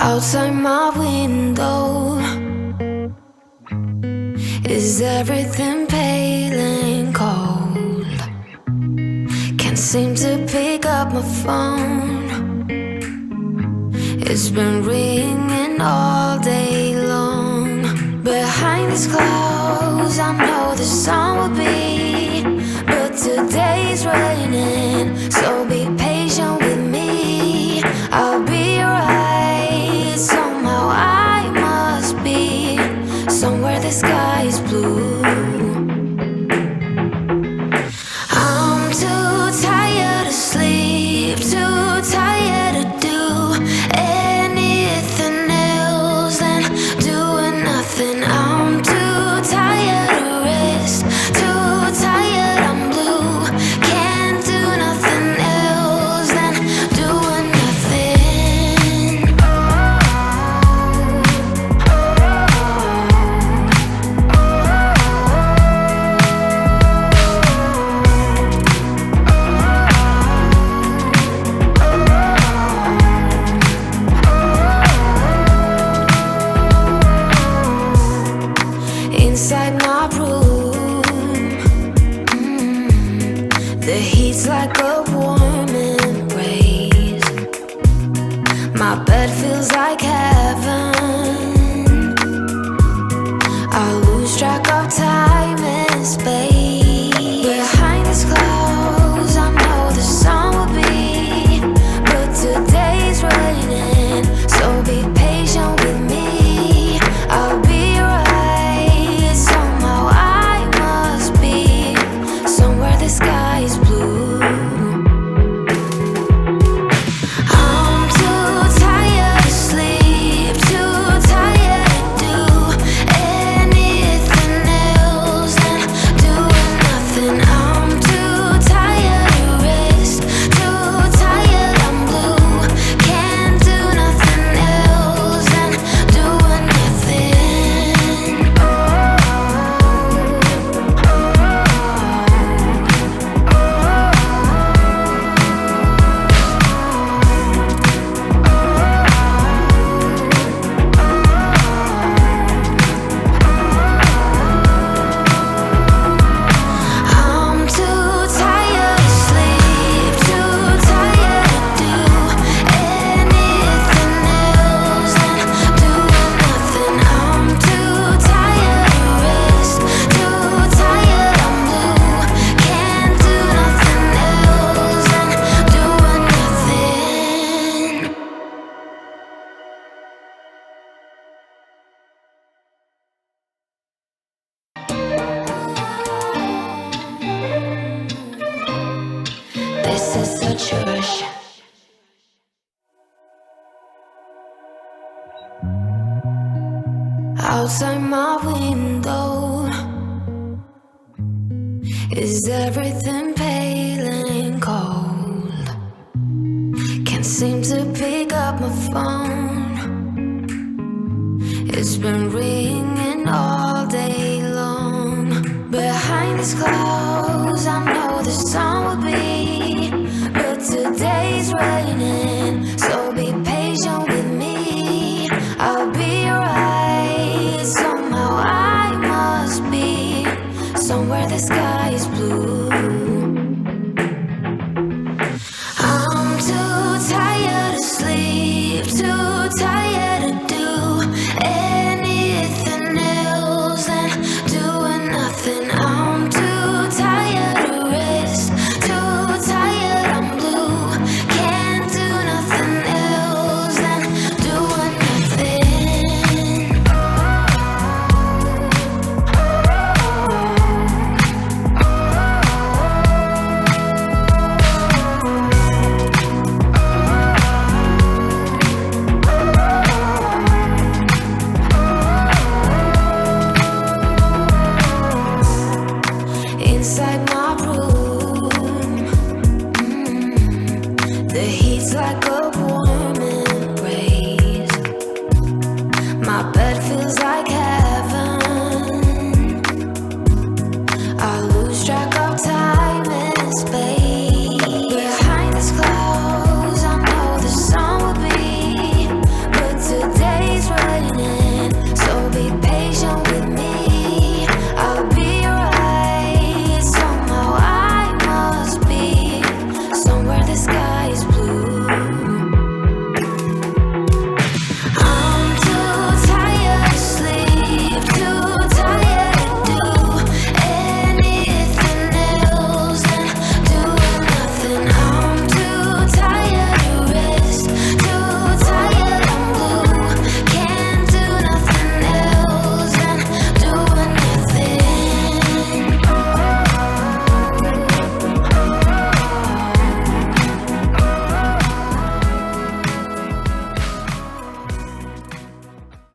Outside my window, is everything pale and cold? Can't seem to pick up my phone. It's been ringing all day long. Behind these clouds, I know the sun will be, but today's raining, so be patient with me. I'll be right. Somehow I must be somewhere the sky is blue. I'm too tired to sleep, too tired to do anything else than doing nothing. I'm too tired to rest, too tired, I'm blue. Can't do nothing else than doing nothing. Inside my room, the heat's like a warm embrace. My bed feels like heaven. I lose track of time and space. Behind these clouds, I know the sun will be, but today's raining, so be patient with me. I'll be right. Somehow I must be somewhere the sky is blue. I'm too tired to sleep, too tired to do anything else than doing nothing. I'm too tired to rest, too tired, I'm blue. Can't do nothing else than doing nothing. I'm too tired to sleep, too tired to do anything else than doing nothing. I'm too tired to rest, too tired, I'm blue. Can't do nothing else than doing nothing. This is such a rush. Outside my window, is everything pale and cold? Can't seem to pick up my phone. It's been ringing all day long. Behind these clouds, I know the sun will be, but today's raining, so be patient with me. I'll be right. Somehow I must be somewhere the sky is blue. I'm too tired to sleep, too tired to do anything else than doing nothing. I'm too tired to rest, too tired, I'm blue. Can't do nothing else than doing nothing. Inside my room, the heat's like a